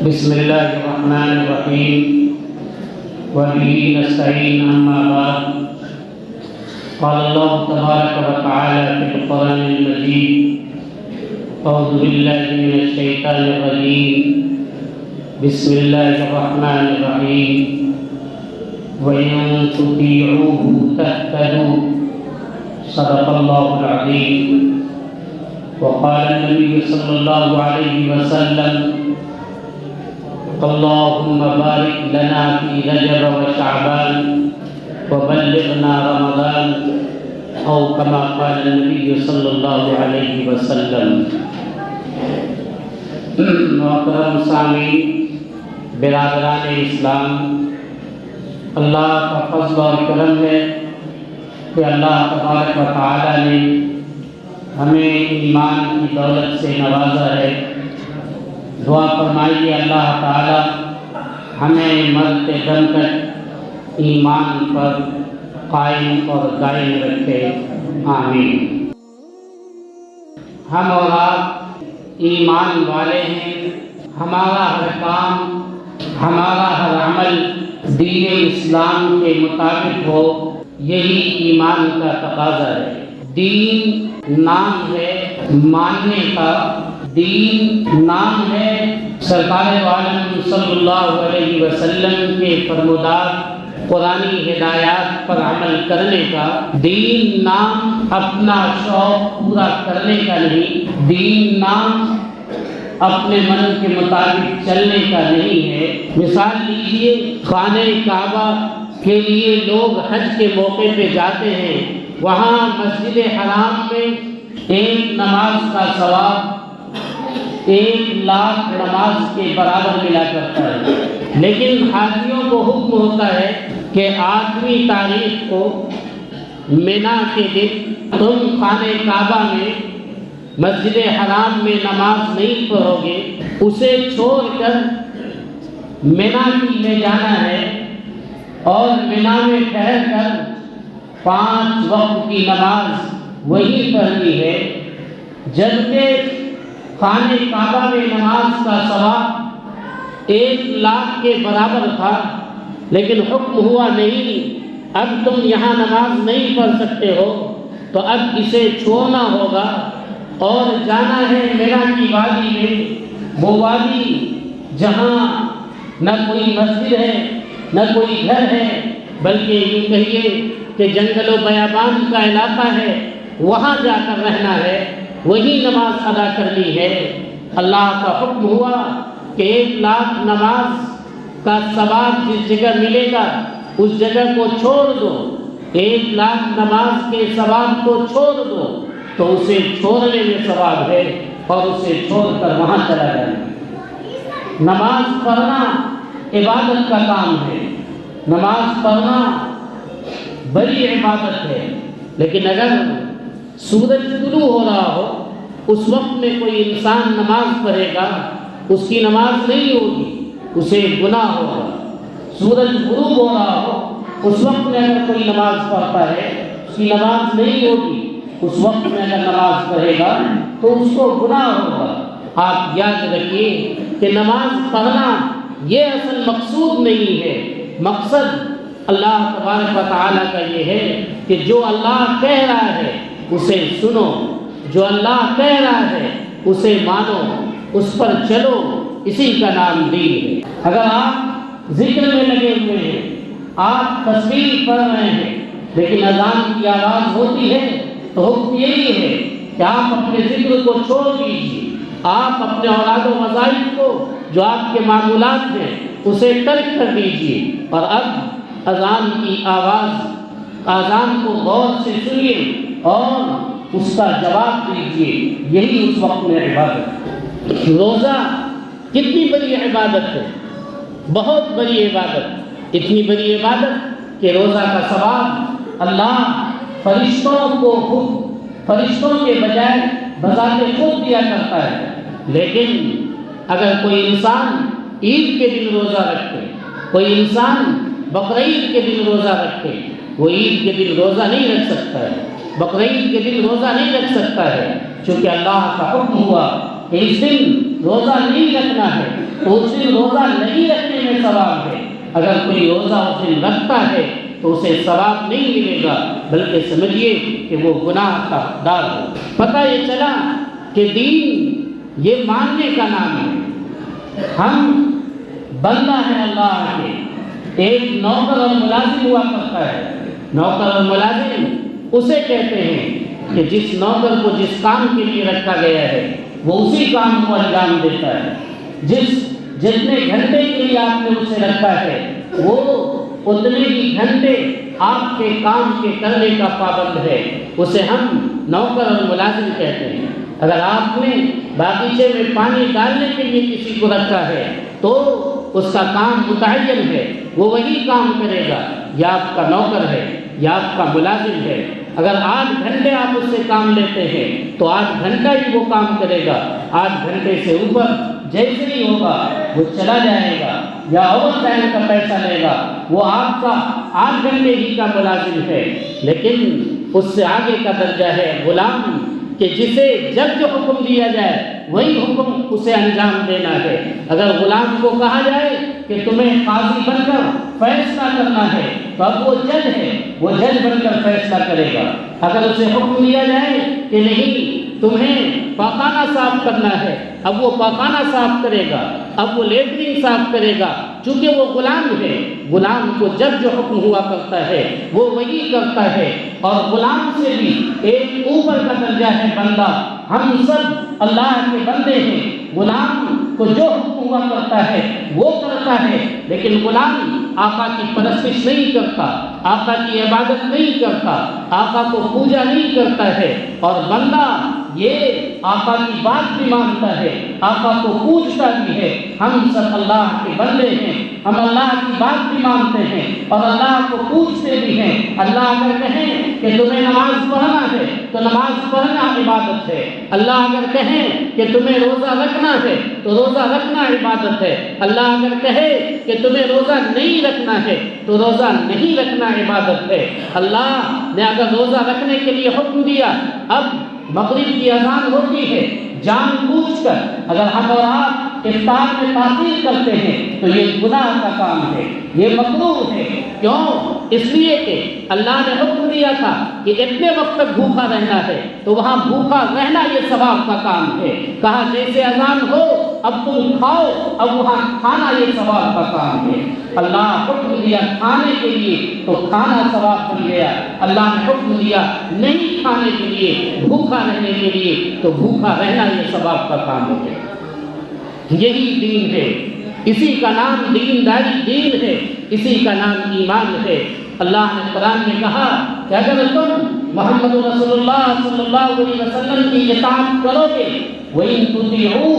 بسم الله الرحمن الرحيم وبه نستعين أما بعد قال الله تبارك وتعالى في القرآن المجيد أعوذ بالله من الشيطان الرجيم بسم الله الرحمن الرحيم وإن تطيعوه تهتدوا صدق الله العظيم وقال النبي صلى الله عليه وسلم اللهم بارك لنا في رجب وشعبان وبلغنا رمضان أو كما قال النبي صلى الله عليه وسلم. محترم سامعین، برادران اسلام، اللہ کا فضل اور کرم ہے کہ اللہ تبارک و تعالی نے ہمیں ایمان کی دولت سے نوازا ہے. دعا فرمائیے اللہ تعالی ہمیں مرتے دم تک ایمان پر قائم اور دائم رکھے، آمین. ہم اور آپ ایمان والے ہیں. ہمارا ہر کام، ہمارا ہر عمل دین اسلام کے مطابق ہو، یہی ایمان کا تقاضا ہے. دین نام ہے ماننے کا، دین نام ہے سرکار عالم صلی اللہ علیہ وسلم کے فرمودات قرآنی ہدایات پر عمل کرنے کا. دین نام اپنا شوق پورا کرنے کا نہیں، دین نام اپنے من کے مطابق چلنے کا نہیں ہے. مثال لیجئے، خانہ کعبہ کے لیے لوگ حج کے موقع پہ جاتے ہیں. وہاں مسجد حرام میں ایک نماز کا ثواب 1,00,000 نماز کے برابر ملا کرتا ہے. لیکن حاجیوں کو حکم ہوتا ہے کہ 8ویں تاریخ کو مینا کے دن تم خانہ کعبہ میں مسجد حرام میں نماز نہیں پڑھو گے، اسے چھوڑ کر مینا میں جانا ہے اور مینا میں ٹھہر کر 5 وقت کی نماز وہی پڑھنی ہے. جبکہ خانہ کعبہ میں نماز کا ثواب 1,00,000 کے برابر تھا، لیکن حکم ہوا نہیں اب تم یہاں نماز نہیں پڑھ سکتے ہو، تو اب اسے چھوڑنا ہوگا اور جانا ہے مینا کی وادی میں. وہ وادی جہاں نہ کوئی مسجد ہے نہ کوئی گھر ہے، بلکہ یوں کہیے کہ جنگل و بیابان کا علاقہ ہے. وہاں جا کر رہنا ہے، وہی نماز ادا کرنی ہے. اللہ کا حکم ہوا کہ 1,00,000 نماز کا ثواب جس جگہ ملے گا اس جگہ کو چھوڑ دو. 1,00,000 نماز کے ثواب کو چھوڑ دو تو اسے چھوڑنے میں ثواب ہے اور اسے چھوڑ کر وہاں چلا جانا. نماز پڑھنا عبادت کا کام ہے، نماز پڑھنا بڑی عبادت ہے. لیکن اگر سورج طلوع ہو رہا ہو اس وقت میں کوئی انسان نماز پڑھے گا، اس کی نماز نہیں ہوگی، اسے گناہ ہوگا. سورج غروب ہو رہا ہو اس وقت میں اگر کوئی نماز پڑھتا ہے اس کی نماز نہیں ہوگی، اس وقت میں اگر نماز پڑھے گا تو اس کو گناہ ہوگا. آپ یاد رکھیے کہ نماز پڑھنا یہ اصل مقصود نہیں ہے. مقصد اللہ تبارک و تعالیٰ کا یہ ہے کہ جو اللہ کہہ رہا ہے اسے سنو، جو اللہ کہہ رہا ہے اسے مانو، اس پر چلو. اسی کا نام دین ہے. اگر آپ ذکر میں لگے ہوئے ہیں، آپ تسبیح پڑھ رہے ہیں، لیکن اذان کی آواز ہوتی ہے تو حکم یہی ہے کہ آپ اپنے ذکر کو چھوڑ دیجیے، آپ اپنے اولاد و وظائف کو جو آپ کے معمولات ہیں اسے ترک کر دیجیے اور اب اذان کی آواز، اذان کو غور سے سنیے اور اس کا جواب دیجیے. یہی اس وقت میں عبادت. روزہ کتنی بڑی عبادت ہے، بہت بڑی عبادت. اتنی بڑی عبادت کہ روزہ کا ثواب اللہ فرشتوں کے بجائے بذات خود دیا کرتا ہے. لیکن اگر کوئی انسان عید کے دن روزہ رکھے، کوئی انسان بقرعید کے دن روزہ رکھے، وہ عید کے دن روزہ نہیں رکھ سکتا ہے، بقرعید کے دن روزہ نہیں رکھ سکتا ہے، چونکہ اللہ کا حکم ہوا کہ اس دن روزہ نہیں رکھنا ہے. تو اس دن روزہ نہیں رکھنے میں ثواب ہے، اگر کوئی روزہ اس دن رکھتا ہے تو اسے ثواب نہیں ملے گا، بلکہ سمجھیے کہ وہ گناہ کا حقدار ہو۔ پتہ یہ چلا کہ دین یہ ماننے کا نام ہے۔ ہم بندہ ہے اللہ کے، ایک نوکر اور ملازم ہوا کرتا ہے۔ نوکر اور ملازم اسے کہتے ہیں کہ جس نوکر کو جس کام کے لیے رکھا گیا ہے وہ اسی کام کو انجام دیتا ہے، جتنے گھنٹے کے لیے آپ نے اسے رکھا ہے وہ اتنے ہی گھنٹے آپ کے کام کے کرنے کا پابند ہے، اسے ہم نوکر اور ملازم کہتے ہیں۔ اگر آپ نے باغیچے میں پانی ڈالنے کے لیے کسی کو رکھا ہے تو اس کا کام متعین ہے، وہ وہی کام کرے گا، یا آپ کا نوکر ہے یا آپ کا ملازم ہے۔ اگر 8 گھنٹے آپ اس سے کام لیتے ہیں تو 8 گھنٹہ ہی وہ کام کرے گا، 8 گھنٹے سے اوپر جیسے ہی ہوگا وہ چلا جائے گا یا اوور ٹائم کا پیسہ لے گا، وہ آپ کا 8 گھنٹے ہی کا ملازم ہے۔ لیکن اس سے آگے کا درجہ ہے غلام، کہ جسے جب جو حکم دیا جائے وہی حکم اسے انجام دینا ہے۔ اگر غلام کو کہا جائے کہ تمہیں قاضی بن کر فیصلہ کرنا ہے تو اب وہ جج ہے، وہ جج بن کر فیصلہ کرے گا۔ اگر اسے حکم دیا جائے کہ نہیں تمہیں پاخانہ صاف کرنا ہے، اب وہ پاخانہ صاف کرے گا، اب وہ لیٹرین صاف کرے گا، چونکہ وہ غلام ہے۔ غلام کو جب جو حکم ہوا کرتا ہے وہ وہی کرتا ہے، اور غلام سے بھی ایک اوپر کا درجہ ہے بندہ۔ ہم سب اللہ کے بندے ہیں، غلام کو جو حکم ہوا کرتا ہے وہ کرتا ہے، لیکن غلام آقا کی پرستش نہیں کرتا، آقا کی عبادت نہیں کرتا، آقا کو پوجا نہیں کرتا ہے، اور بندہ یہ آقا کی بات بھی مانتا ہے، آقا کو پوجتا بھی ہے۔ ہم سب اللہ کے بندے ہیں، ہم اللہ کی بات بھی مانتے ہیں اور اللہ کو پوجتے بھی ہیں۔ اللہ اگر کہیں کہ تمہیں نماز پڑھنا ہے تو نماز پڑھنا عبادت ہے، اللہ اگر کہیں کہ تمہیں روزہ رکھنا ہے تو روزہ رکھنا عبادت ہے، اللہ اگر کہے کہ تمہیں روزہ نہیں رکھنا ہے تو روزہ نہیں رکھنا عبادت ہے۔ اللہ نے اگر روزہ رکھنے کے لیے حکم دیا، اب مغرب کی اذان ہوتی ہے، جان بوجھ کر اگر ہم اور آپ افطار میں تاخیر کرتے ہیں تو یہ گناہ کا کام ہے، یہ مکروہ ہے۔ کیوں؟ اس لیے کہ اللہ نے حکم دیا تھا کہ اتنے وقت تک بھوکا رہنا ہے، تو وہاں بھوکا رہنا یہ ثواب کا کام ہے۔ کہا جیسے اذان ہو اب تم کھاؤ، اب وہاں کھانا یہ ثواب کا کام ہے۔ اللہ حکم دیا کھانے کے لیے تو کھانا ثواب بن گیا، اللہ نے حکم دیا نہیں کھانے کے لیے، بھوکا رہنے کے لیے تو بھوکا رہنا یہ ثواب کا کام ہو گیا۔ یہی دین ہے، اسی کا نام دینداری دین ہے، اسی کا نام ایمان ہے۔ اللہ نے قرآن میں کہا کہ اگر تم محمد رسول اللہ صلی اللہ علیہ وسلم کی اطاعت کرو گے وَإِن تُطِيعُوهُ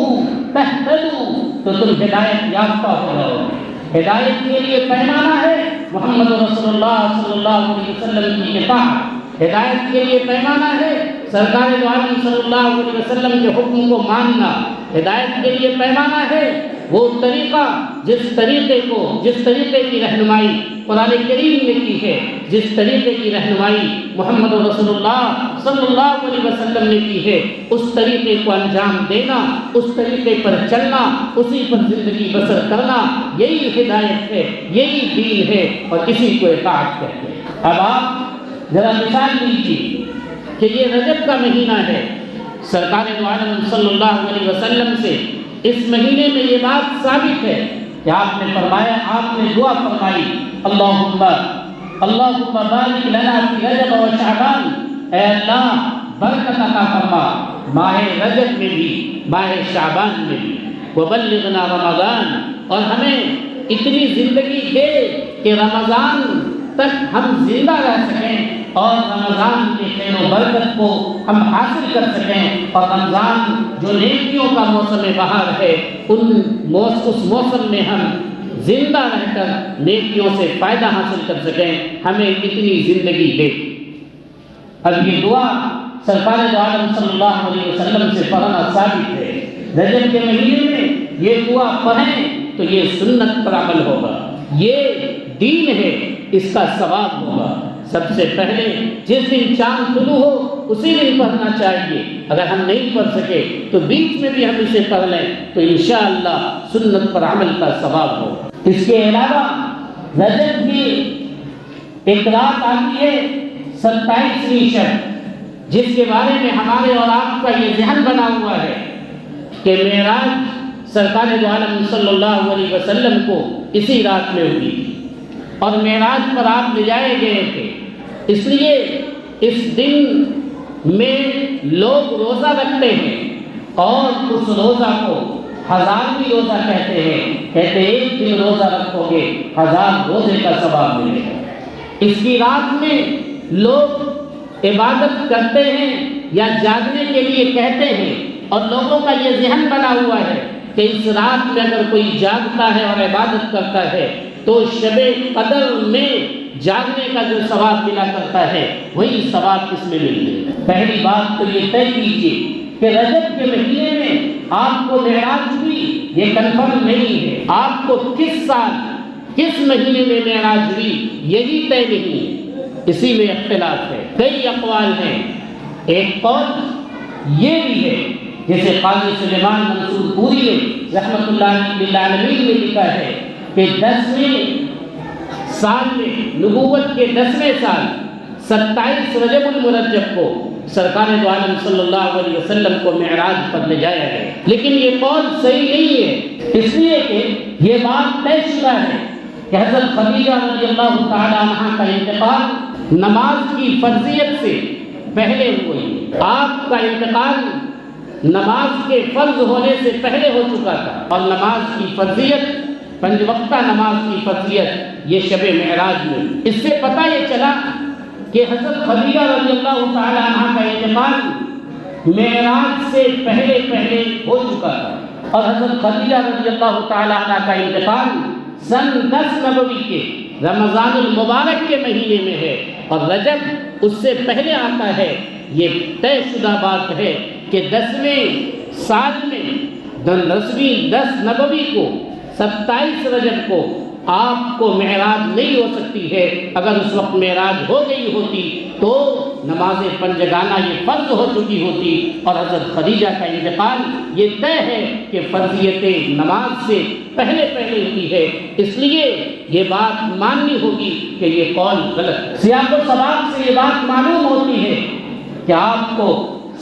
تَهْتَدُوا تو تم ہدایت یافتہ ہو جاؤ گے۔ ہدایت کے لیے پیمانہ ہے محمد رسول اللہ صلی اللہ علیہ وسلم کی اطاعت، ہدایت کے لیے پیمانہ ہے سرکار دو عالم صلی اللہ علیہ وسلم کے حکم کو ماننا، ہدایت کے لیے پیمانہ ہے وہ طریقہ جس طریقے کی رہنمائی قرآن کریم نے کی ہے، جس طریقے کی رہنمائی محمد رسول اللہ صلی اللہ علیہ وسلم نے کی ہے، اس طریقے کو انجام دینا، اس طریقے پر چلنا، اسی پر زندگی بسر کرنا، یہی ہدایت ہے، یہی دین ہے، اور اسی کو اطاعت کہتے ہیں۔ اب آپ ذرا مثال لیجیے کہ یہ رجب کا مہینہ ہے، سرکار دو عالم صلی اللہ علیہ وسلم سے اس مہینے میں یہ بات ثابت ہے کہ آپ نے فرمایا، آپ نے دعا فرمائی اللہم بارک لنا فی رجب و شعبان، اے اللہ برکت عطا فرما ماہ رجب میں بھی ماہ شعبان میں بھی، وبلغنا رمضان، اور ہمیں اتنی زندگی دے کہ رمضان تک ہم زندہ رہ سکیں اور رمضان کے خیر و برکت کو ہم حاصل کر سکیں، اور رمضان جو نیکیوں کا موسم بہار ہے اس موسم میں ہم زندہ رہ کر نیکیوں سے فائدہ حاصل کر سکیں، ہمیں اتنی زندگی دے۔ اب یہ دعا سرکار دو عالم صلی اللہ علیہ وسلم سے پڑھنا ثابت ہے۔ رجب کے مہینے میں یہ دعا پڑھیں تو یہ سنت پر عمل ہوگا، یہ دین ہے، اس کا ثواب ہوگا۔ سب سے پہلے جس دن چاند طلوع ہو اسی دن پڑھنا چاہیے. اگر ہم نہیں پڑھ سکے تو بیچ میں بھی ہم اسے پڑھ لیں تو انشاءاللہ سنت پر عمل کا ثواب ہو. اس کے علاوہ رجب کی ایک رات آتی ہے 27ویں شب، جس کے بارے میں ہمارے اور آپ کا یہ ذہن بنا ہوا ہے کہ معراج سرکار دو عالم صلی اللہ علیہ وسلم کو اسی رات میں ہوئی تھی اور معراج پر آپ لے جائے گئے تھے. اس لیے اس دن میں لوگ روزہ رکھتے ہیں اور اس روزہ کو 1000ویں روزہ کہتے ہیں. کہتے ہیں ایک دن روزہ رکھو گے 1000 روزے کا ثواب ملے گا. اس کی رات میں لوگ عبادت کرتے ہیں یا جاگنے کے لیے کہتے ہیں، اور لوگوں کا یہ ذہن بنا ہوا ہے کہ اس رات میں اگر کوئی جاگتا ہے اور عبادت کرتا ہے تو شب قدر میں جاگنے کا جو ثواب ملا کرتا ہے وہی ثواب اس میں ملے. پہلی بات تو یہ طے کیجیے کہ رجب کے مہینے میں آپ کو معراج ہوئی یہ کنفرم نہیں ہے. آپ کو کس سال کس مہینے میں معراج ہوئی یہی طے نہیں ہے. اسی میں اختلاف ہے، کئی اقوال ہیں. ایک قول یہ بھی ہے جیسے قاضی سلیمان منصور پوری نے رحمۃ اللہ للعالمین میں لکھا ہے کہ 10ویں سال میں نبوت کے 10ویں سال 27 رجب المرجب کو سرکار دو عالم صلی اللہ علیہ وسلم کو معراج پر لے جایا گیا. لیکن یہ قول صحیح نہیں ہے، اس لیے کہ یہ بات طے شدہ ہے کہ حضرت خدیجہ رضی اللہ تعالی عنہا کا انتقال نماز کی فرضیت سے پہلے ہوئی. آپ کا انتقال نماز کے فرض ہونے سے پہلے ہو چکا تھا، اور نماز کی فرضیت 5 وقتہ نماز کی فرضیت یہ شب معراج میں. اس سے پتہ یہ چلا کہ حضرت خدیجہ رضی اللہ تعالی عنہا کا انتقال معراج سے پہلے ہو چکا تھا، اور حضرت خدیجہ رضی اللہ تعالی عنہا کا انتقال سن 10 نبوی کے رمضان المبارک کے مہینے میں ہے، اور رجب اس سے پہلے آتا ہے. یہ طے شدہ بات ہے کہ 10ویں سال میں 10 نبوی کو 27 رجب کو آپ کو معراج نہیں ہو سکتی ہے. اگر اس وقت معراج ہو گئی ہوتی تو نماز پنجگانہ یہ فرض ہو چکی ہوتی، اور حضرت خدیجہ کا انتقال یہ طے ہے کہ فرضیت نماز سے پہلے ہوئی ہے. اس لیے یہ بات ماننی ہوگی کہ یہ قول غلط ہے. سیاق و سباق سے یہ بات معلوم ہوتی ہے کہ آپ کو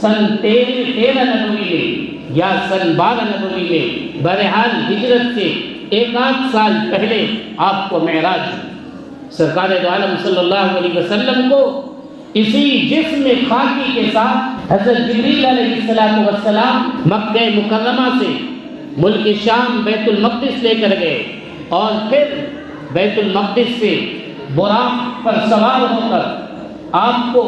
سن 13 نبوی میں یا سن 12 نبوی میں بہرحال ہجرت سے 1 سال پہلے آپ کو معراج سرکار دو عالم صلی اللہ علیہ وسلم کو اسی جسم خاکی کے ساتھ حضرت جبریل علیہ السلام مکہ مکرمہ سے ملک شام بیت المقدس لے کر گئے، اور پھر بیت المقدس سے براق پر سوار ہو کر آپ کو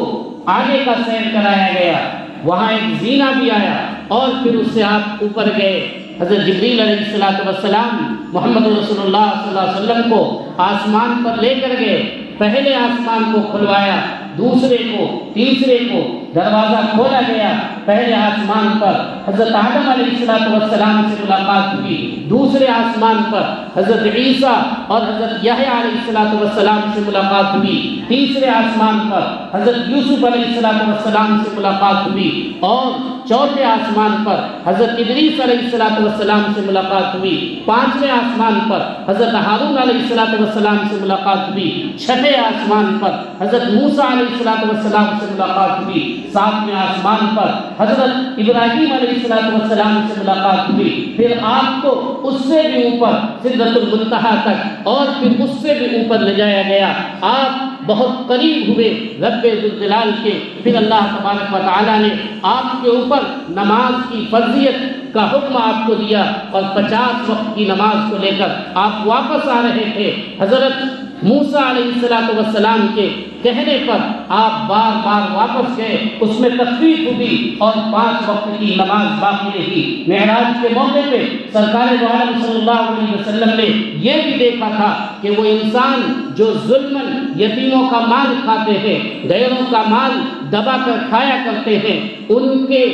آگے کا سیر کرایا گیا. وہاں ایک زینہ بھی آیا اور پھر اس سے آپ اوپر گئے. حضرت جبریل علیہ السلام محمد رسول اللہ صلی اللہ علیہ وسلم کو آسمان پر لے کر گئے. پہلے آسمان کو کھلوایا، دوسرے کو، تیسرے کو دروازہ کھولا گیا. پہلے آسمان پر حضرت آدم علیہ السلام سے ملاقات ہوئی، دوسرے آسمان پر حضرت عیسیٰ اور حضرت یحییٰ علیہ السلام سے ملاقات ہوئی، تیسرے آسمان پر حضرت یوسف علیہ السلام سے ملاقات ہوئی، اور چوتھے آسمان پر حضرت ادریس علیہ السلام سے ملاقات ہوئی. 5ویں آسمان پر حضرت ہارون علیہ السلام سے ملاقات ہوئی. 6 آسمان پر حضرت موسیٰ علیہ السلام سے ملاقات ہوئی. 7ویں آسمان پر حضرت ابراہیم علیہ السلام سے ملاقات ہوئی. پھر آپ کو اس سے بھی اوپر سدرۃ المنتہا تک اور پھر اس سے بھی اوپر لے جایا گیا. آپ بہت قریب ہوئے رب ذوالجلال کے. پھر اللہ تبارک و تعالیٰ نے آپ کے اوپر نماز کی فرضیت کا حکم آپ کو دیا، اور 50 وقت کی نماز کو لے کر آپ واپس آ رہے تھے. حضرت موسیٰ علیہ السلام کے کہنے پر آپ بار بار واپس گئے. اس میں تخفیف ہوئی اور 5 وقت کی نماز باقی رہی. معراج کے موقع پہ سرکار دو عالم صلی اللہ علیہ وسلم نے یہ بھی دیکھا تھا کہ وہ انسان جو ظلماً یتیموں کا مال کھاتے ہیں، غیروں کا مال دبا کر کھایا کرتے ہیں، ان کے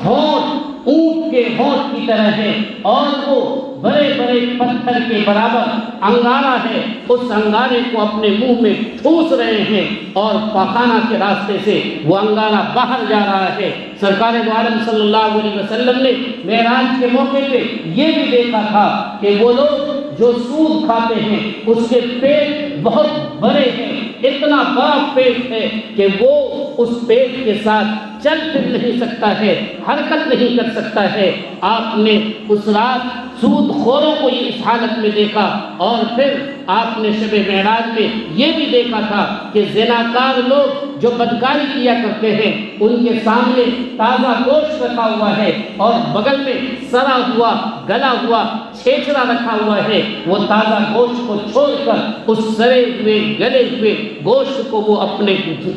ہونٹ اونٹ کے ہونٹ کی طرح ہے، اور وہ بڑے بڑے پتھر کے برابر انگارہ ہے، اس انگارے کو اپنے منہ میں ٹھوس رہے ہیں اور پاخانہ کے راستے سے وہ انگارہ باہر جا رہا ہے۔ سرکار دو عالم صلی اللہ علیہ وسلم نے معراج کے موقع پہ یہ بھی دیکھا تھا کہ وہ لوگ جو سود کھاتے ہیں اس کے پیٹ بہت بڑے ہیں، اتنا بڑا پیٹ ہے کہ وہ اس پیٹ کے ساتھ چل پھر نہیں سکتا ہے، حرکت نہیں کر سکتا ہے۔ آپ نے اس رات سود خوروں کو یہ اس حالت میں دیکھا، اور پھر آپ نے شب معراج میں یہ بھی دیکھا تھا کہ زناکار لوگ جو بدکاری کیا کرتے ہیں ان کے سامنے تازہ گوشت رکھا ہوا ہے اور بغل میں سڑا ہوا گلا ہوا چھیچڑا رکھا ہوا ہے، وہ تازہ گوشت کو چھوڑ کر اس سڑے ہوئے گلے ہوئے گوشت کو وہ اپنے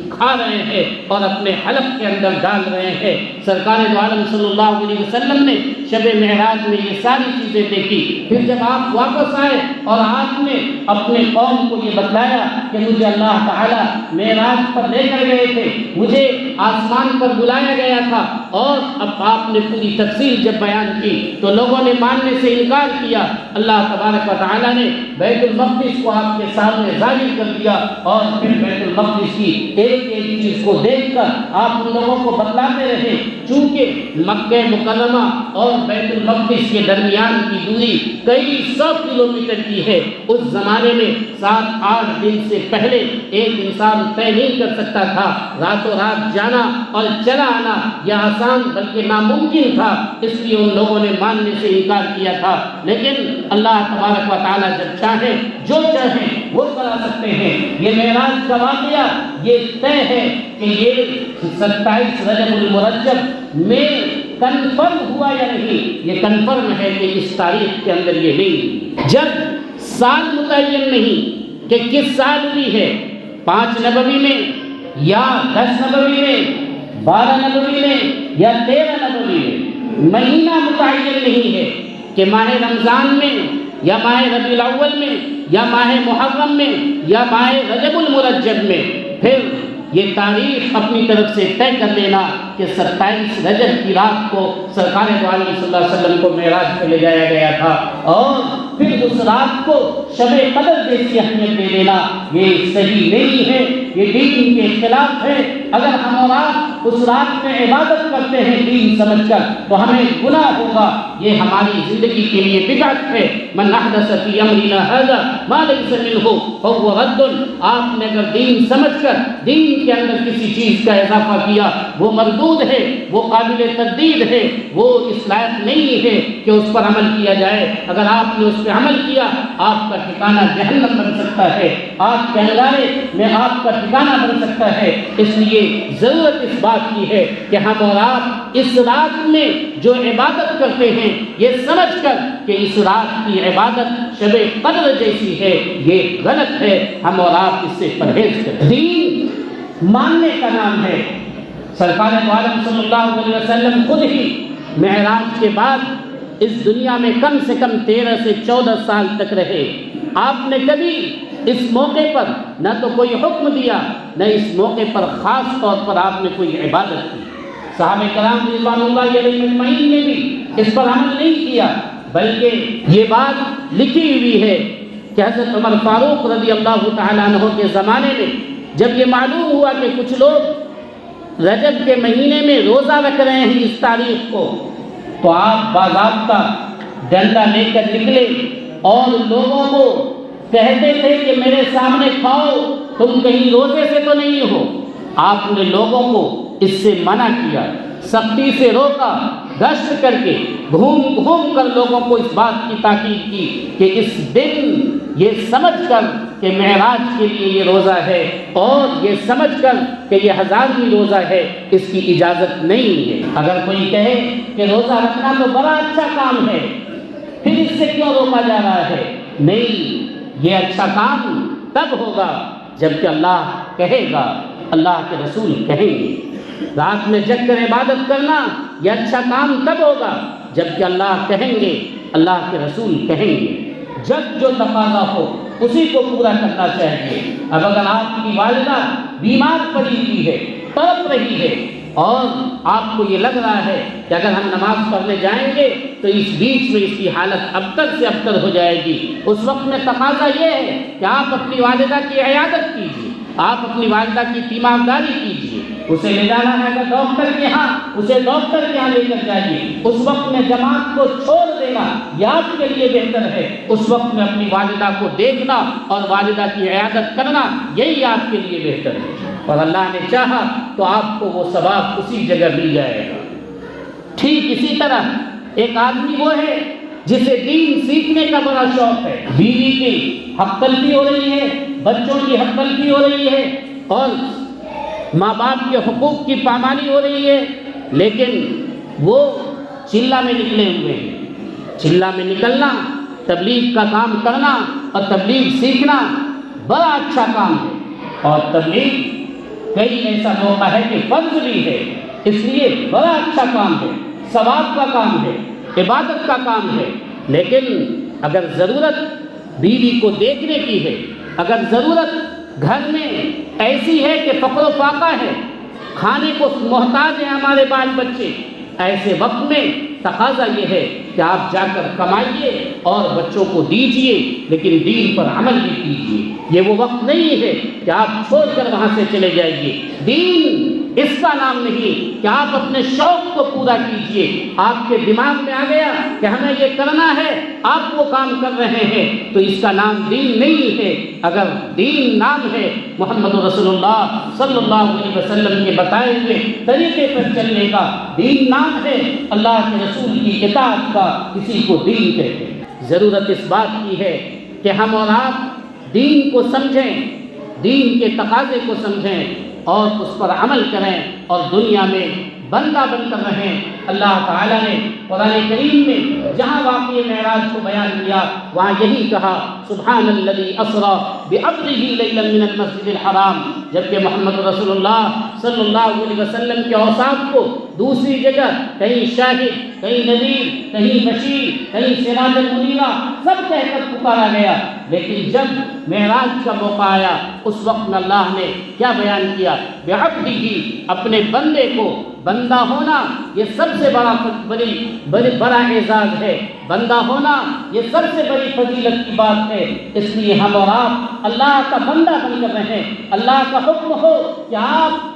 کھا رہے ہیں اور اپنے حلق کے اندر ڈال رہے ہیں۔ سرکار دو عالم صلی اللہ علیہ وسلم نے شب معراج میں یہ ساری چیزیں دیکھی۔ پھر جب آپ واپس آئے اور آپ نے اپنے قوم کو یہ بتلایا کہ مجھے اللہ تعالیٰ معراج پر لے کر گئے تھے، مجھے آسمان پر بلایا گیا تھا، اور اب آپ نے پوری تفصیل جب بیان کی تو لوگوں نے ماننے سے انکار کیا۔ اللہ تبارک و تعالیٰ نے بیت المقدس کو آپ کے سامنے ظاہر کر دیا، اور پھر بیت المقدس کی ایک ایک چیز کو دیکھ کر آپ ان لوگوں کو بتلاتے رہے۔ چونکہ مکہ مکرمہ اور بیت المقدس کے درمیان کی دوری کئی 100 کلومیٹر کی ہے، اس زمانے میں 7-8 دن سے پہلے ایک انسان طے نہیں کر سکتا تھا، راتوں رات جانا اور چلا آنا یہ آسان بلکہ ناممکن تھا، اس لیے ان لوگوں نے ماننے سے انکار کیا تھا۔ لیکن اللہ تبارک و تعالیٰ جب چاہیں جو چاہیں وہ کرا سکتے ہیں۔ یہ معراج کا واقعہ یہ طے ہے کہ یہ 27 رجب المرجب میں کنفرم ہوا یا نہیں، یہ کنفرم ہے کہ اس تاریخ کے اندر یہ نہیں۔ جب سال متعین نہیں کہ کس سال ہوئی ہے، 5 نبوی میں یا 10 نبوی میں، 12 نبوی میں یا 13 نبوی میں، مہینہ متعین نہیں ہے کہ ماہ رمضان میں یا ماہ ربیع الاول میں یا ماہ محرم میں یا ماہ رجب المرجب میں، پھر یہ تاریخ اپنی طرف سے طے کر لینا کہ 27 رجب کی رات کو سرکار دو عالم صلی اللہ علیہ وسلم کو معراج پہ لے جایا گیا تھا، اور پھر اس رات کو شب قدر جیسی اہمیت دے دینا یہ صحیح نہیں ہے، یہ دین کے خلاف ہے۔ اگر ہم اور آپ اس رات میں عبادت کرتے ہیں دین سمجھ کر تو ہمیں گناہ ہوگا، یہ ہماری زندگی کے لیے بدعت ہے۔ من احدث فی امرنا ھذا ما لیس منہ فہو رد۔ آپ نے اگر دین سمجھ کر دین کے اندر کسی چیز کا اضافہ کیا وہ مردود ہے، وہ قابل تردید ہے، وہ اس لائق نہیں ہے کہ اس پر عمل کیا جائے۔ اگر آپ نے اس پہ عمل کیا آپ کا ٹھکانہ جہنم بن سکتا ہے، آگ کے انگارے میں آپ کا ٹھکانہ بن سکتا ہے۔ اس لیے ضرورت اس بات کی ہے کہ ہم اور آپ اس رات میں جو عبادت کرتے ہیں یہ سمجھ کر کہ اس رات کی عبادت شب قدر جیسی ہے، یہ غلط ہے، ہم اور آپ اس سے پرہیز کریں۔ دین ماننے کا نام ہے۔ سرکار دو عالم صلی اللہ علیہ وسلم خود ہی معراج کے بعد اس دنیا میں کم سے کم 13 سے 14 سال تک رہے۔ آپ نے کبھی اس موقع پر نہ تو کوئی حکم دیا، نہ اس موقع پر خاص طور پر آپ نے کوئی عبادت کی۔ صحابہ کرام رضوان اللہ علیہم اجمعین نے بھی اس پر عمل نہیں کیا، بلکہ یہ بات لکھی ہوئی ہے کہ حضرت عمر فاروق رضی اللہ تعالیٰ عنہ کے زمانے میں جب یہ معلوم ہوا کہ کچھ لوگ رجب کے مہینے میں روزہ رکھ رہے ہیں اس تاریخ کو، تو آپ باضابطہ ڈنڈا لے کر نکلے اور لوگوں کو کہتے تھے کہ میرے سامنے کھاؤ، تم کہیں روزے سے تو نہیں ہو۔ آپ نے لوگوں کو اس سے منع کیا، سختی سے روکا، گشت کر کے گھوم گھوم کر لوگوں کو اس بات کی تاکید کی کہ اس دن یہ سمجھ کر کہ معراج کے لیے یہ روزہ ہے، اور یہ سمجھ کر کہ یہ 1000ویں روزہ ہے، اس کی اجازت نہیں ہے۔ اگر کوئی کہے کہ روزہ رکھنا تو بڑا اچھا کام ہے، پھر اس سے کیوں روکا جا رہا ہے؟ نہیں، یہ اچھا کام تب ہوگا جب کہ اللہ کہے گا، اللہ کے رسول کہیں گے۔ رات میں جگ کر عبادت کرنا یہ اچھا کام تب ہوگا جب کہ اللہ کہیں گے، اللہ کے رسول کہیں گے۔ جب جو تقاضا ہو اسی کو پورا کرنا چاہیے۔ اب اگر آپ کی والدہ بیمار پڑی ہوئی ہے، تڑپ رہی ہے، اور آپ کو یہ لگ رہا ہے کہ اگر ہم نماز پڑھنے جائیں گے تو اس بیچ میں اس کی حالت ابتر سے ابتر ہو جائے گی، اس وقت میں تقاضا یہ ہے کہ آپ اپنی والدہ کی عیادت کیجیے، آپ اپنی والدہ کی تیمارداری کیجیے، اسے لے جانا ہے اگر ڈاکٹر کے ہاں، اسے ڈاکٹر کے ہاں لے کر جائیے۔ اس وقت میں جماعت کو چھوڑ دینا یہ آپ کے لیے بہتر ہے، اس وقت میں اپنی والدہ کو دیکھنا اور والدہ کی عیادت کرنا یہی آپ کے لیے بہتر ہے، اور اللہ نے چاہا تو آپ کو وہ ثواب اسی جگہ مل جائے گا۔ ٹھیک اسی طرح ایک آدمی وہ ہے جسے دین سیکھنے کا بڑا شوق ہے، بیوی کی حق تلفی ہو رہی ہے، بچوں کی حق تلفی ہو رہی ہے، اور ماں باپ کے حقوق کی پامالی ہو رہی ہے، لیکن وہ چلہ میں نکلے ہوئے ہیں۔ چلہ میں نکلنا، تبلیغ کا کام کرنا اور تبلیغ سیکھنا بڑا اچھا کام ہے، اور تبلیغ کئی ایسا موقع ہے کہ فرض بھی ہے، اس لیے بڑا اچھا کام ہے، ثواب کا کام ہے، عبادت کا کام ہے۔ لیکن اگر ضرورت بیوی کو دیکھنے کی ہے، اگر ضرورت گھر میں ایسی ہے کہ فقر و فاقہ ہے، کھانے کو محتاج ہیں ہمارے بال بچے، ایسے وقت میں تقاضا یہ ہے کہ آپ جا کر کمائیے اور بچوں کو دیجیے، لیکن دین پر عمل بھی کیجیے۔ یہ وہ وقت نہیں ہے کہ آپ چھوڑ کر وہاں سے چلے جائیے۔ دین اس کا نام نہیں کہ آپ اپنے شوق کو پورا کیجیے، آپ کے دماغ میں آ گیا کہ ہمیں یہ کرنا ہے، آپ وہ کام کر رہے ہیں، تو اس کا نام دین نہیں ہے۔ اگر دین نام ہے محمد رسول اللہ صلی اللہ علیہ وسلم کے بتائے ہوئے طریقے پر چلنے کا، دین نام ہے اللہ کے رسول کی اطاعت کا، کسی کو دین کہتے ہیں۔ ضرورت اس بات کی ہے کہ ہم اور آپ دین کو سمجھیں، دین کے تقاضے کو سمجھیں اور اس پر عمل کریں، اور دنیا میں بندہ بن کر رہیں۔ اللہ تعالیٰ نے قرآن کریم میں جہاں واقعہ معراج کو بیان کیا وہاں یہی کہا، سبحان الذی اسریٰ بعبدہ لیلا من المسجد الحرام، جبکہ محمد رسول اللہ صلی اللہ علیہ وسلم کے اوصاف کو دوسری جگہ کہیں شاہد، کہیں نذیر، کہیں بشیر، کہیں سراج المنیرہ سب کہہ کر پکارا گیا، لیکن جب معراج کا موقع آیا اس وقت میں اللہ نے کیا بیان کیا؟ بعبدہ، اپنے بندے کو، بندہ ہونا یہ سب سے بڑا اعزاز ہے، بندہ ہونا یہ سب سے بڑی فضیلت کی بات ہے۔ اس لیے ہم اور آپ اللہ کا بندہ بن کر رہیں، اللہ کا حکم ہو کہ آپ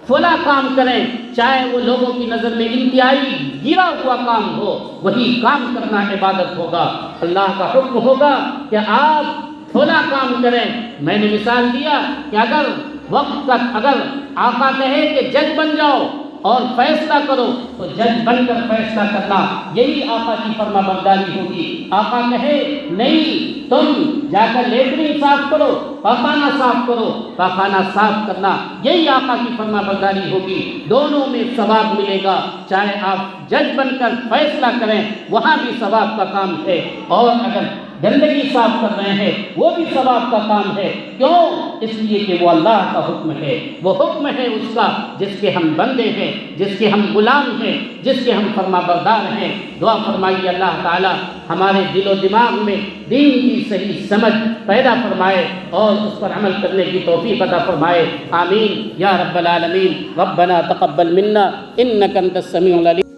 فلاں کام کریں، چاہے وہ لوگوں کی نظر میں انتہائی گرا ہوا کام ہو، وہی کام کرنا عبادت ہوگا۔ اللہ کا حکم ہوگا کہ آپ فلاں کام کریں۔ میں نے مثال دیا کہ اگر آقا کہے کہ جج بن جاؤ اور فیصلہ کرو تو جج بن کر فیصلہ کرنا یہی آقا کی فرما برداری ہوگی۔ آقا کہے نہیں تم جا کر لیٹرین صاف کرو، پاخانہ صاف کرو، پاخانہ صاف کرنا یہی آقا کی فرما برداری ہوگی۔ دونوں میں ثواب ملے گا، چاہے آپ جج بن کر فیصلہ کریں وہاں بھی ثواب کا کام ہے، اور اگر گندگی صاف کر رہے ہیں وہ بھی ثواب کا کام ہے۔ کیوں؟ اس لیے کہ وہ اللہ کا حکم ہے، وہ حکم ہے اس کا جس کے ہم بندے ہیں، جس کے ہم غلام ہیں، جس کے ہم فرما بردار ہیں۔ دعا فرمائیے اللہ تعالی ہمارے دل و دماغ میں دین کی صحیح سمجھ پیدا فرمائے اور اس پر عمل کرنے کی توفیق عطا فرمائے۔ آمین یا رب العالمین۔ ربنا تقبل منا انک انت السمیع العلیم۔